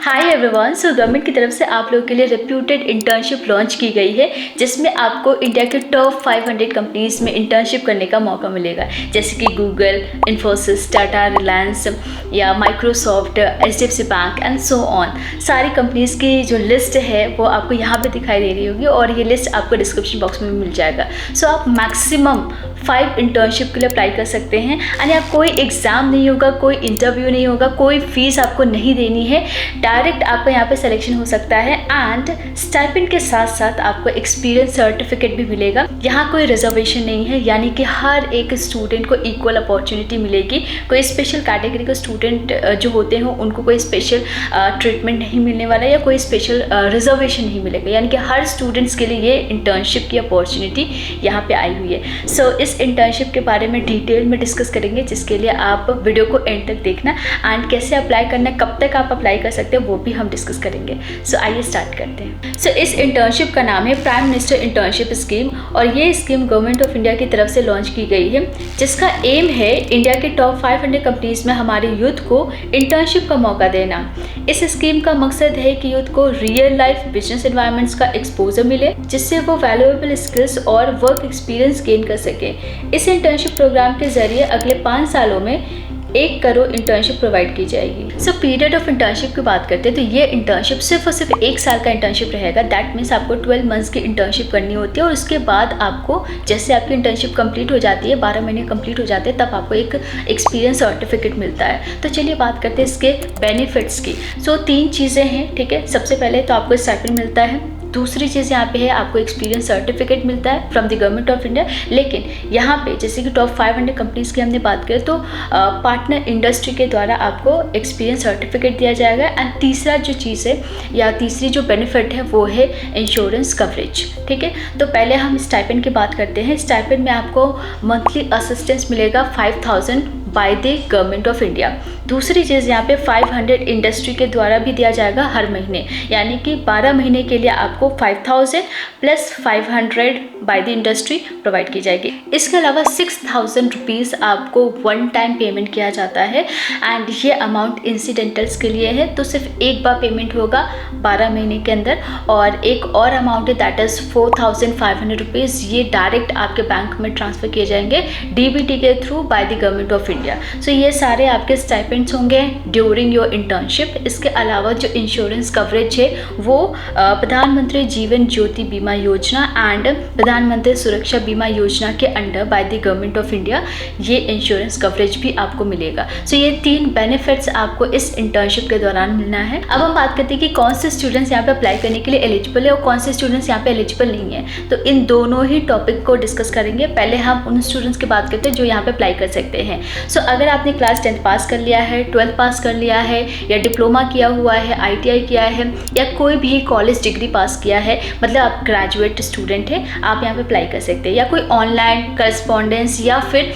Hi everyone. So government की तरफ से आप लोगों के लिए रेप्यूटेड इंटर्नशिप लॉन्च की गई है, जिसमें आपको इंडिया के टॉप 500 कंपनीज में इंटर्नशिप करने का मौका मिलेगा, जैसे कि गूगल, इन्फोसिस, टाटा, रिलायंस या Microsoft, HDFC bank and so on. सारी कंपनीज की जो लिस्ट है वो आपको यहाँ पे दिखाई दे रही होगी और ये लिस्ट आपको डिस्क्रिप्शन बॉक्स में मिल जाएगा। सो आप मैक्सिमम 5 इंटर्नशिप के लिए अप्लाई कर सकते हैं यानी आप कोई एग्ज़ाम नहीं होगा, कोई इंटरव्यू नहीं होगा, कोई फीस आपको नहीं देनी है, डायरेक्ट आपका यहाँ पे सिलेक्शन हो सकता है एंड स्टाइपेंड के साथ साथ आपको एक्सपीरियंस सर्टिफिकेट भी मिलेगा। यहाँ कोई रिजर्वेशन नहीं है, यानी कि हर एक स्टूडेंट को इक्वल अपॉर्चुनिटी मिलेगी। कोई स्पेशल कैटेगरी के स्टूडेंट जो होते हैं उनको कोई स्पेशल ट्रीटमेंट नहीं मिलने वाला या कोई स्पेशल रिजर्वेशन नहीं मिलेगा, यानी कि हर स्टूडेंट्स के लिए ये इंटर्नशिप की अपॉर्चुनिटी यहाँ पे आई हुई है। सो इस इंटर्नशिप के बारे में डिटेल में डिस्कस करेंगे, जिसके लिए आप वीडियो को एंड तक देखना एंड कैसे अप्लाई करना, कब तक आप अप्लाई कर सकते हैं वो भी हम डिस्कस करेंगे। सो आइए स्टार्ट करते हैं। सो इस इंटर्नशिप का नाम है प्राइम मिनिस्टर इंटर्नशिप स्कीम और ये स्कीम गवर्नमेंट ऑफ इंडिया की तरफ से लॉन्च की गई है, जिसका एम है इंडिया के टॉप 500 कंपनीज में हमारे यूथ को इंटर्नशिप का मौका देना। इस स्कीम का मकसद है कि यूथ को रियल लाइफ बिजनेस एनवायरनमेंट्स का एक्सपोजर मिले, जिससे वो वैल्यूएबल स्किल्स और वर्क एक्सपीरियंस गेन कर सके। इस इंटर्नशिप प्रोग्राम के जरिए अगले 5 सालों में 1 करोड़ इंटर्नशिप प्रोवाइड की जाएगी। सो पीरियड ऑफ इंटर्नशिप की बात करते हैं तो ये इंटर्नशिप सिर्फ और सिर्फ 1 साल का इंटर्नशिप रहेगा। दैट मीन्स आपको 12 मंथ्स की इंटर्नशिप करनी होती है और उसके बाद आपको जैसे आपकी इंटर्नशिप कंप्लीट हो जाती है, 12 महीने कंप्लीट हो जाते हैं, तब आपको एक एक्सपीरियंस सर्टिफिकेट मिलता है। तो चलिए बात करते हैं इसके बेनिफिट्स की। सो 3 चीज़ें हैं, ठीक है। सबसे पहले तो आपको स्टाइपेंड मिलता है, दूसरी चीज़ यहाँ पे है आपको एक्सपीरियंस सर्टिफिकेट मिलता है from the government of India. लेकिन यहाँ पे जैसे कि टॉप 500 कंपनीज़ की हमने बात करें तो पार्टनर इंडस्ट्री के द्वारा आपको एक्सपीरियंस सर्टिफिकेट दिया जाएगा। एंड तीसरा जो चीज़ है या तीसरी जो बेनिफिट है वो है इंश्योरेंस कवरेज, ठीक है। तो पहले हम स्टाइपेंड की बात करते हैं। स्टाइपेंड में आपको मंथली असिस्टेंस मिलेगा 5000 bye the government of India. दूसरी चीज़ यहाँ पे 500 इंडस्ट्री के द्वारा भी दिया जाएगा हर महीने, यानी कि 12 महीने के लिए आपको 5000 plus 500 by the industry provide की जाएगी। इसके अलावा 6000 रुपीज़ आपको वन टाइम पेमेंट किया जाता है एंड ये अमाउंट इंसिडेंटल्स के लिए है, तो सिर्फ एक बार पेमेंट होगा 12 महीने के अंदर। और एक और अमाउंट है दैट इज़ 4500 रुपीज़, ये डायरेक्ट आपके बैंक में ट्रांसफ़र किए जाएंगे डीबीटी के through by the government of India. So ये सारे आपके स्टाइपेंड्स होंगे ड्यूरिंग योर इंटर्नशिप। इसके अलावा जो इंश्योरेंस कवरेज है वो प्रधानमंत्री जीवन ज्योति बीमा योजना एंड प्रधानमंत्री सुरक्षा बीमा योजना के under bye the government of India ये इंश्योरेंस कवरेज भी आपको मिलेगा। सो ये 3 बेनिफिट्स आपको इस इंटर्नशिप के दौरान मिलना है। अब हम बात करते हैं कि कौन से स्टूडेंट्स यहाँ पे अप्लाई करने के लिए एलिजिबल है और कौन से स्टूडेंट्स यहाँ पे एलिजिबल नहीं है। तो इन दोनों ही टॉपिक को डिस्कस करेंगे। पहले हम उन स्टूडेंट्स की बात करते हैं जो यहाँ पे अप्लाई कर सकते हैं। सो अगर आपने क्लास 10 पास कर लिया है, 12 पास कर लिया है या डिप्लोमा किया हुआ है, ITI किया है या कोई भी कॉलेज डिग्री पास किया है, मतलब आप ग्रेजुएट स्टूडेंट हैं, आप यहाँ पे अप्लाई कर सकते हैं। या कोई ऑनलाइन करस्पॉन्डेंस या फिर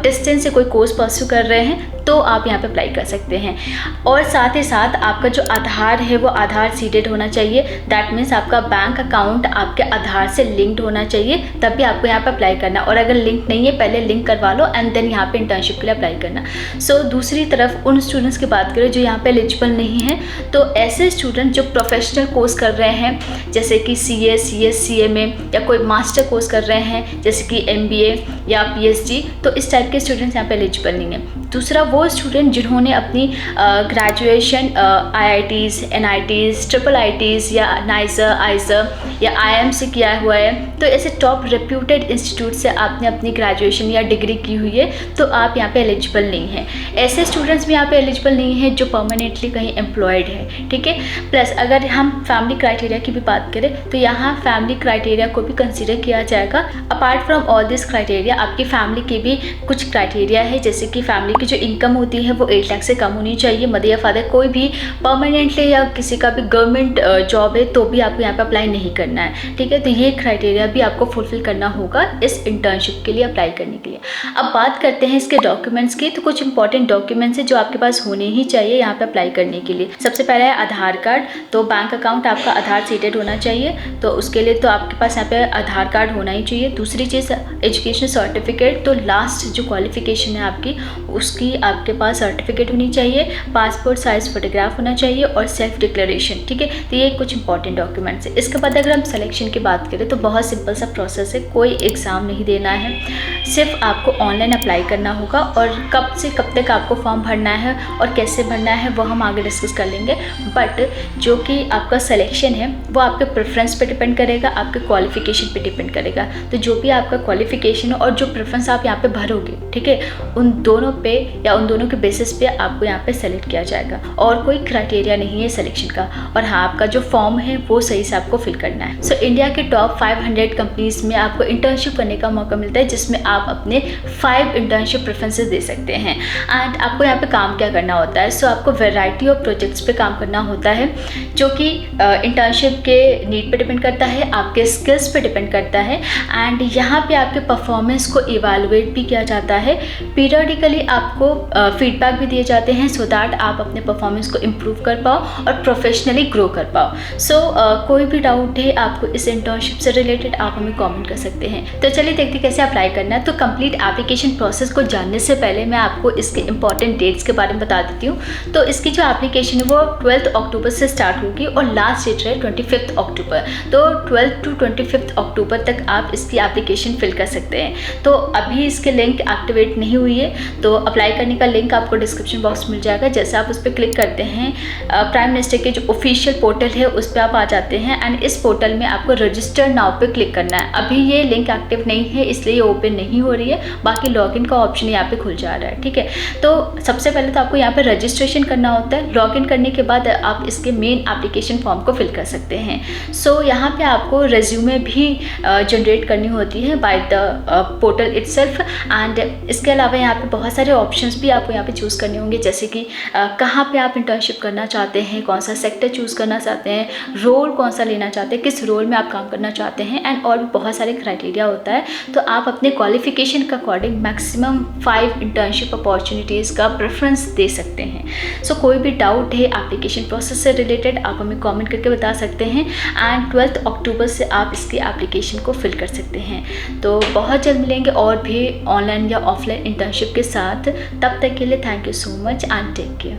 डिस्टेंस से कोई कोर्स परस्यू कर रहे हैं तो आप यहाँ पे अप्लाई कर सकते हैं। और साथ ही साथ आपका जो आधार है वो आधार सीडेड होना चाहिए। दैट मीन्स आपका बैंक अकाउंट आपके आधार से लिंक्ड होना चाहिए, तभी आपको यहाँ पे अप्लाई करना। और अगर लिंक नहीं है पहले लिंक करवा लो एंड देन यहाँ पे इंटर्नशिप के लिए अप्लाई करना। सो दूसरी तरफ उन स्टूडेंट्स की बात करें जो यहाँ पे एलिजिबल नहीं है, तो ऐसे स्टूडेंट जो प्रोफेशनल कोर्स कर रहे हैं जैसे कि CA, CS, CMA या कोई मास्टर कोर्स कर रहे हैं जैसे कि MBA या PhD, तो इस टाइप के स्टूडेंट्स यहाँ पे एलिजिबल नहीं है। दूसरा वो स्टूडेंट जिन्होंने अपनी ग्रेजुएशन IITs, NITs, IIITs या NISER, IISER या IIM से किया हुआ है, तो ऐसे टॉप रेप्यूटेड इंस्टीट्यूट से आपने अपनी ग्रेजुएशन या डिग्री की हुई है तो आप यहाँ पे एलिजिबल नहीं हैं। ऐसे स्टूडेंट्स भी यहाँ पे एलिजिबल नहीं है जो परमानेंटली कहीं एम्प्लॉयड है, ठीक है। प्लस अगर हम फैमिली क्राइटेरिया की भी बात करें तो यहाँ फैमिली क्राइटेरिया को भी कंसिडर किया जाएगा। Apart from all this criteria आपकी फैमिली के भी कुछ क्राइटेरिया है, जैसे कि फैमिली की जो इनकम होती है वो 8 लाख से कम होनी चाहिए। मदर या फादर कोई भी परमानेंटली या किसी का भी गवर्नमेंट जॉब है तो भी आपको यहाँ पे अप्लाई नहीं करना है, ठीक है। तो ये क्राइटेरिया भी आपको फुलफिल करना होगा इस इंटर्नशिप के लिए अप्लाई करने के लिए। अब बात करते हैं इसके डॉक्यूमेंट्स की। तो कुछ इंपॉर्टेंट डॉक्यूमेंट्स हैं जो आपके पास होने ही चाहिए यहाँ पे अप्लाई करने के लिए। सबसे पहला है आधार कार्ड। तो बैंक अकाउंट आपका आधार सीटेड होना चाहिए, तो उसके लिए तो आपके पास यहाँ पे आधार कार्ड होना ही चाहिए। दूसरी चीज़ एजुकेशन सर्टिफिकेट, तो लास्ट जो क्वालिफिकेशन है आपकी उसकी आपके पास सर्टिफिकेट होनी चाहिए, पासपोर्ट साइज़ फोटोग्राफ होना चाहिए और सेल्फ डिक्लेरेशन, ठीक है। तो ये कुछ इंपॉर्टेंट डॉक्यूमेंट्स है। इसके बाद अगर हम सिलेक्शन की बात करें तो बहुत सिंपल सा प्रोसेस है, कोई एग्ज़ाम नहीं देना है, सिर्फ आपको ऑनलाइन अप्लाई करना होगा और कब से कब तक आपको फॉर्म भरना है और कैसे भरना है वो हम आगे डिस्कस कर लेंगे। बट जो कि आपका सिलेक्शन है वो आपके प्रेफरेंस पे डिपेंड करेगा, आपके क्वालिफिकेशन पे डिपेंड करेगा। तो जो भी आपका क्वालिफिकेशन है और जो प्रेफरेंस आप यहाँ पे भरोगे, ठीक है, उन दोनों पे या उन दोनों के बेसिस पे आपको यहाँ पे सेलेक्ट किया जाएगा और कोई क्राइटेरिया नहीं है सिलेक्शन का। और हाँ, आपका जो फॉर्म है वो सही से आपको फिल करना है। सो इंडिया के टॉप 500 कंपनीज में आपको इंटर्नशिप करने का मौका मिलता है, जिसमें आप अपने 5 इंटर्नशिप प्रेफरेंसेस दे सकते हैं। एंड आपको यहाँ पे काम क्या करना होता है? सो आपको वैरायटी ऑफ प्रोजेक्ट्स पे काम करना होता है, जो कि इंटर्नशिप के नीड पे डिपेंड करता है, आपके स्किल्स पे डिपेंड करता है। एंड यहाँ पे आपके परफॉर्मेंस को इवैल्यूएट भी किया जाता है। पीरियडिकली आपको फीडबैक भी दिए जाते हैं सो दैट आप अपने परफॉर्मेंस को इम्प्रूव कर पाओ और प्रोफेशनली ग्रो कर पाओ। सो कोई भी डाउट है आपको इस इंटर्नशिप से रिलेटेड, आप हमें कमेंट कर सकते हैं। तो चलिए देखते कैसे अप्लाई करना है। तो कंप्लीट एप्लीकेशन प्रोसेस को जानने से पहले मैं आपको इसके इंपॉर्टेंट डेट्स के बारे में बता देती हूँ। तो इसकी जो एप्लीकेशन है वो 12 अक्टूबर से स्टार्ट होगी और लास्ट डेट है 25 अक्टूबर। तो 12 to 25 अक्टूबर तक आप इसकी एप्लीकेशन फिल कर सकते हैं। तो अभी इसके लिंक एक्टिवेट नहीं हुई है, तो अप्लाई करने का लिंक आपको डिस्क्रिप्शन बॉक्स मिल जाएगा। जैसे आप उस पर क्लिक करते हैं, प्राइम मिनिस्टर के जो ऑफिशियल पोर्टल है उस पर आप आ जाते हैं एंड इस पोर्टल में आपको रजिस्टर नाउ पे क्लिक करना है। अभी ये लिंक एक्टिव नहीं है इसलिए ये ओपन नहीं हो रही है, बाकी लॉगिन का ऑप्शन यहाँ पे खुल जा रहा है, ठीक है। तो सबसे पहले तो आपको यहाँ पे रजिस्ट्रेशन करना होता है। लॉगिन करने के बाद आप इसके मेन एप्लीकेशन फॉर्म को फिल कर सकते हैं। सो यहाँ पे आपको रेज्यूमे भी जनरेट करनी होती है by the portal itself. And इसके अलावा यहाँ पे बहुत सारे ऑप्शंस भी आपको यहाँ पे चूज़ करने होंगे, जैसे कि कहाँ पे आप इंटर्नशिप करना चाहते हैं, कौन सा सेक्टर चूज़ करना चाहते हैं, रोल कौन सा लेना चाहते हैं, किस रोल में आप काम करना चाहते हैं, एंड और भी बहुत सारे क्राइटेरिया होता है। तो आप अपने क्वालिफिकेशन के अकॉर्डिंग मैक्सिमम 5 इंटर्नशिप अपॉर्चुनिटीज़ का प्रेफरेंस दे सकते हैं। सो कोई भी डाउट है एप्लीकेशन प्रोसेस से रिलेटेड आप हमें कमेंट करके बता सकते हैं। एंड 12 अक्टूबर से आप इसकी एप्लीकेशन को फिल कर सकते हैं। तो बहुत जल्द मिलेंगे और भी ऑनलाइन या ऑफलाइन इंटर्नशिप के साथ। तब तक के लिए thank you so much and take care.